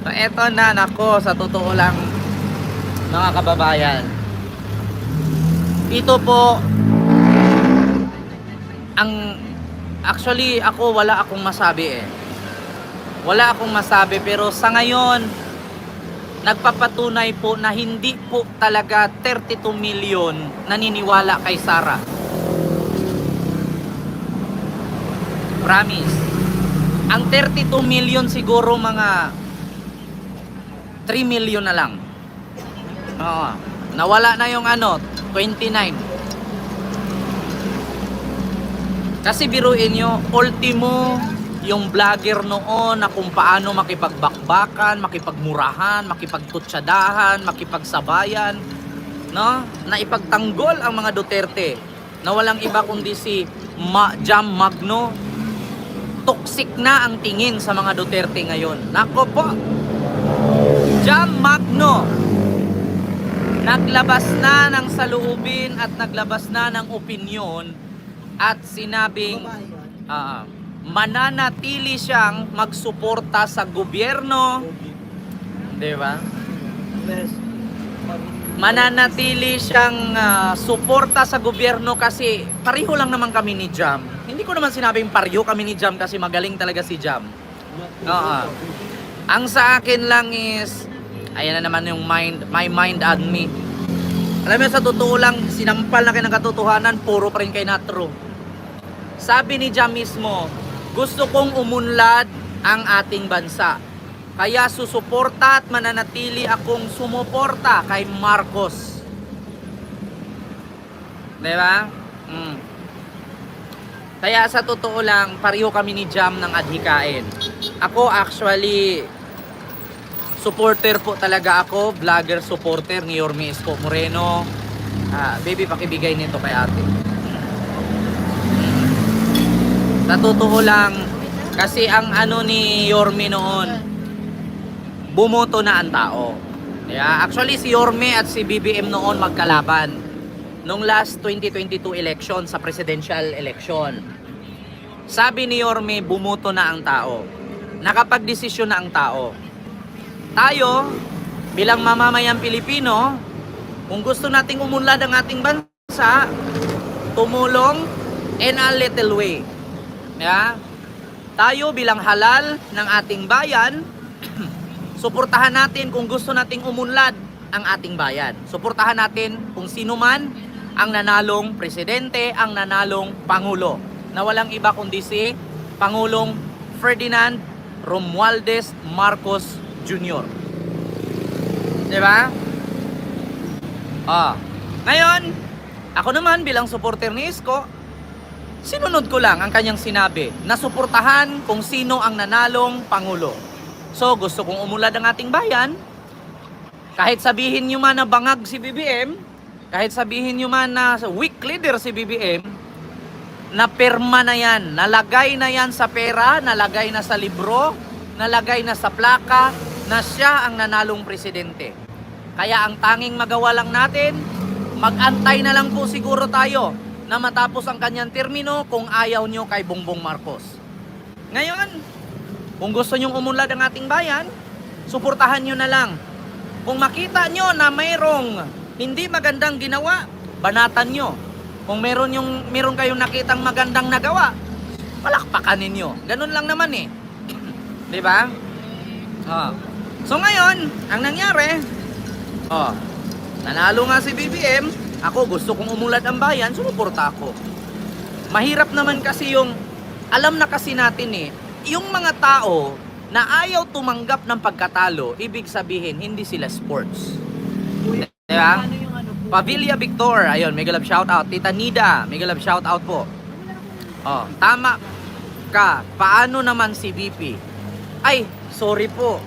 So, eto na, nako, sa totoo lang, mga kababayan. Ito po, ang, actually, ako, wala akong masabi eh. Wala akong masabi, pero sa ngayon, nagpapatunay po na hindi po talaga 32 million naniniwala kay Sara. Promise. Ang 32 million siguro mga 3 million na lang. Oo. Nawala na yung 29. Kasi biruin nyo, ultimo yung vlogger noon na kung paano makipagbakbakan, makipagmurahan, makipagtutsadahan, makipagsabayan, no? Na ipagtanggol ang mga Duterte na walang iba kundi si Jam Magno. Toxic na ang tingin sa mga Duterte ngayon. Nako po, Jam Magno naglabas na ng saloobin at naglabas na ng opinyon at sinabing mananatili siyang magsuporta sa gobyerno, di ba? Mananatili siyang suporta sa gobyerno kasi pareho lang naman kami ni Jam. Hindi ko naman sinabing pareho kami ni Jam kasi magaling talaga si Jam. Ang sa akin lang is, ayan na naman yung my mind and me. Alam mo, sa totoo lang, sinampal na kayo ng katotohanan, puro pa rin kayo na true. Sabi ni Jam mismo, gusto kong umunlad ang ating bansa. Kaya susuporta at mananatili akong sumuporta kay Marcos. Diba? Kaya sa totoo lang, pareho kami ni Jam ng adhikain. Ako actually, supporter po talaga ako, vlogger supporter ni Yorme Isko Moreno. Baby, pakibigay nito kay ate. Sa totoo lang, kasi ang ni Yorme noon, bumoto na ang tao. Yeah, actually si Yorme at si BBM noon magkalaban nung last 2022 election, sa presidential election. Sabi ni Yorme, bumoto na ang tao. Nakapagdesisyon na ang tao. Tayo, bilang mamamayang Pilipino, kung gusto nating umunlad ang ating bansa, tumulong in a little way. Yeah? Tayo bilang halal ng ating bayan, suportahan natin kung gusto nating umunlad ang ating bayan. Suportahan natin kung sino man ang nanalong presidente, ang nanalong pangulo, na walang iba kundi si Pangulong Ferdinand Romualdez Marcos Jr. Diba? Ngayon, ako naman bilang supporter ni Isko, sinunod ko lang ang kanyang sinabi na suportahan kung sino ang nanalong pangulo. So, gusto kong umulad ang ating bayan. Kahit sabihin nyo man na bangag si BBM, kahit sabihin nyo man na weak leader si BBM, na perma na yan, nalagay na yan sa pera, nalagay na sa libro, nalagay na sa plaka, na siya ang nanalong presidente. Kaya ang tanging magawa lang natin, mag-antay na lang po siguro tayo na matapos ang kanyang termino kung ayaw nyo kay Bongbong Marcos. Ngayon, kung gusto nyong umunlad ang ating bayan, suportahan nyo na lang. Kung makita nyo na mayroong hindi magandang ginawa, banatan nyo. Kung meron kayong nakitang magandang nagawa, palakpakan ninyo. Ganun lang naman eh. Diba? So ngayon, ang nangyari, nanalo nga si BBM, ako gusto kong umulad ang bayan, sumuporta ako. Mahirap naman kasi alam na kasi natin eh, yung mga tao na ayaw tumanggap ng pagkatalo, ibig sabihin, hindi sila sports. Diba? Pavilla Victor, ayun, mega love shoutout. Tita Nida, mega love shoutout po. Tama ka, paano naman si VP? Ay, sorry po.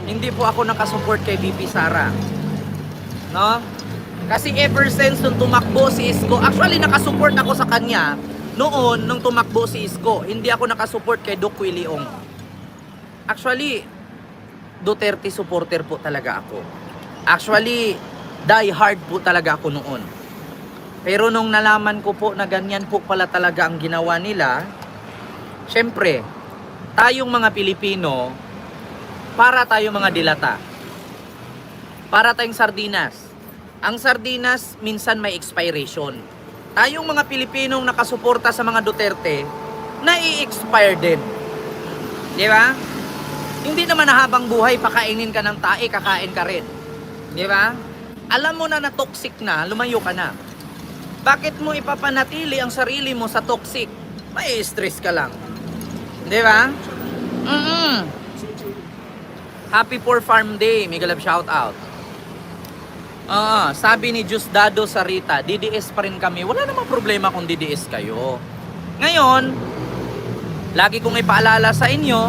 Hindi po ako nakasupport kay VP Sara. No? Kasi ever since nung tumakbo si Isko, actually nakasupport ako sa kanya noon nung tumakbo si Isko. Hindi ako nakasupport kay Doc Willie Ong. Actually, Duterte supporter po talaga ako. Actually, die hard po talaga ako noon. Pero nung nalaman ko po na ganyan po pala talaga ang ginawa nila, syempre, tayong mga Pilipino, para tayo mga dilata. Para tayong sardinas. Ang sardinas minsan may expiration. Tayong mga Pilipinong nakasuporta sa mga Duterte, nai-expire din. Di ba? Hindi naman na habang buhay, pakainin ka ng tae, kakain ka rin. Di ba? Alam mo na na toxic na, lumayo ka na. Bakit mo ipapanatili ang sarili mo sa toxic? May stress ka lang. Di ba? Happy for Farm Day, Miguel, shout out. Sabi ni Diosdado Sarita, DDS pa rin kami. Wala namang problema kung DDS kayo. Ngayon, lagi kong ipaalala sa inyo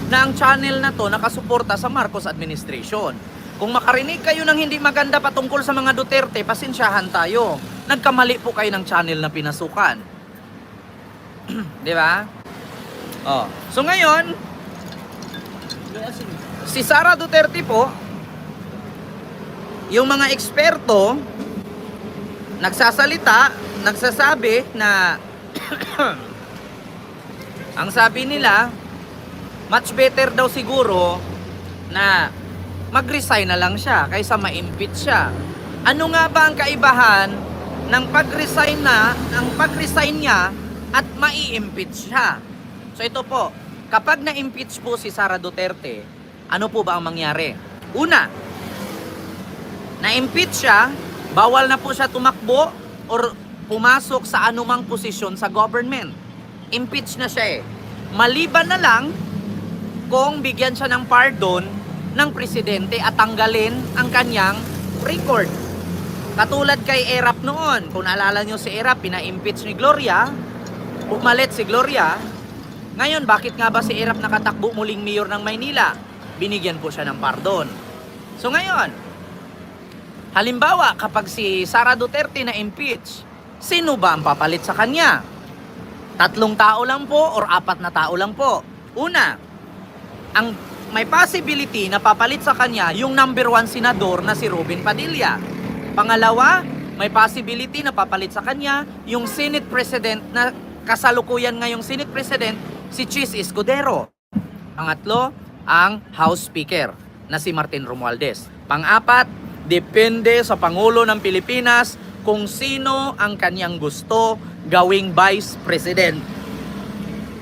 na ang channel na to nakasuporta sa Marcos administration. Kung makarinig kayo ng hindi maganda patungkol sa mga Duterte, pasensyahan tayo. Nagkamali po kayo ng channel na pinasukan. Di ba? So ngayon, si Sara Duterte po, yung mga eksperto nagsasabi na ang sabi nila, much better daw siguro na mag-resign na lang siya kaysa ma-impeach siya. Ano nga ba ang kaibahan ng pag-resign niya at mai-impeach siya? So ito po, kapag na-impeach po si Sara Duterte, ano po ba ang mangyari? Una, na-impeach siya, bawal na po siya tumakbo or pumasok sa anumang posisyon sa government. Impeach na siya eh. Maliban na lang kung bigyan siya ng pardon ng presidente at tanggalin ang kanyang record. Katulad kay Erap noon. Kung naalala nyo si Erap, pina-impeach ni Gloria, umalit si Gloria. Ngayon, bakit nga ba si Erap nakatakbo muling mayor ng Maynila? Binigyan po siya ng pardon. So ngayon, halimbawa kapag si Sara Duterte na impeach, sino ba ang papalit sa kanya? 3 tao lang po or 4 na tao lang po. Una, ang may possibility na papalit sa kanya yung number 1 senador na si Robin Padilla. Pangalawa, may possibility na papalit sa kanya yung Senate President na kasalukuyan ngayong Senate President, si Chis Escudero. Pangatlo, ang House Speaker na si Martin Romualdez. Pang-apat, depende sa Pangulo ng Pilipinas kung sino ang kanyang gusto gawing Vice President.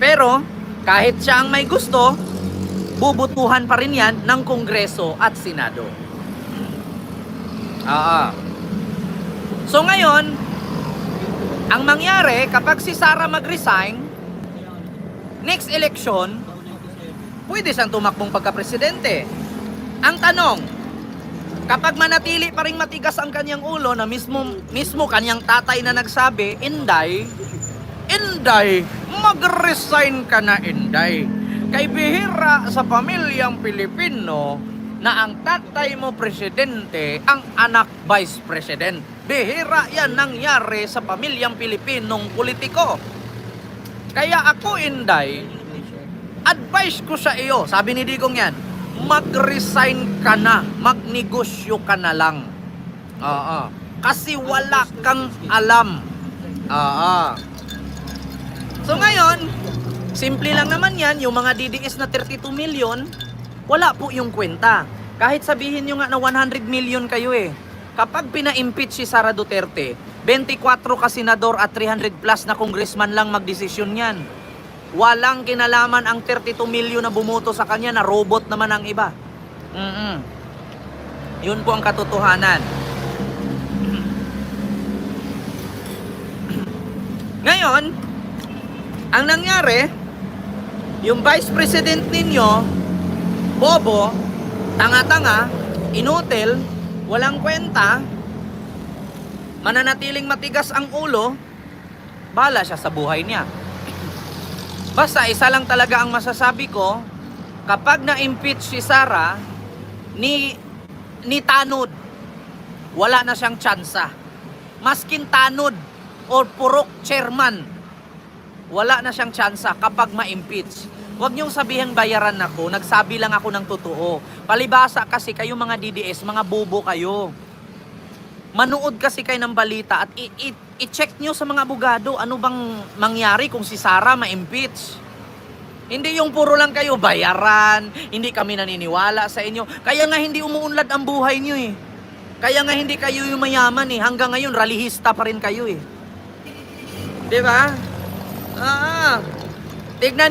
Pero kahit siya ang may gusto, bubutuhan pa rin yan ng Kongreso at Senado. So ngayon, ang mangyari kapag si Sara mag-resign, next election, pwede siyang tumakbong pagka-presidente. Ang tanong, kapag manatili pa rin matigas ang kanyang ulo na mismo kanyang tatay na nagsabi, Inday, mag-resign ka na, Inday. Kay bihira sa pamilyang Pilipino na ang tatay mo presidente, ang anak vice president. Bihira yan nangyari sa pamilyang Pilipinong politiko. Kaya ako, Inday, advice ko sa iyo, sabi ni Digong yan, mag-resign ka na, magnegosyo ka na lang. Kasi wala kang alam. So ngayon, simple lang naman yan, yung mga DDS na 32 million, wala po yung kwenta. Kahit sabihin nyo nga na 100 million kayo eh. Kapag pina-impeach si Sara Duterte, 24 ka senador at 300 plus na congressman lang magdesisyon yan. Walang kinalaman ang 32 million na bumoto sa kanya na robot naman ang iba. Yun po ang katotohanan. Ngayon, ang nangyari, yung vice president ninyo, bobo, tanga-tanga, inutil, walang kwenta, mananatiling matigas ang ulo, bahala siya sa buhay niya. Basta isa lang talaga ang masasabi ko, kapag na-impeach si Sara, ni tanod, wala na siyang tsansa. Maskin tanod o purok chairman, wala na siyang tsansa kapag ma-impeach. Huwag niyong sabihin bayaran ako, nagsabi lang ako ng totoo. Palibasa kasi kayo mga DDS, mga bobo kayo. Manood kasi kayo ng balita at i-check nyo sa mga abogado ano bang mangyari kung si Sara ma-impeach. Hindi yung puro lang kayo bayaran, hindi kami naniniwala sa inyo. Kaya nga hindi umuunlad ang buhay niyo eh. Kaya nga hindi kayo yung mayaman eh. Hanggang ngayon, ralihista pa rin kayo eh. Di ba? Tignan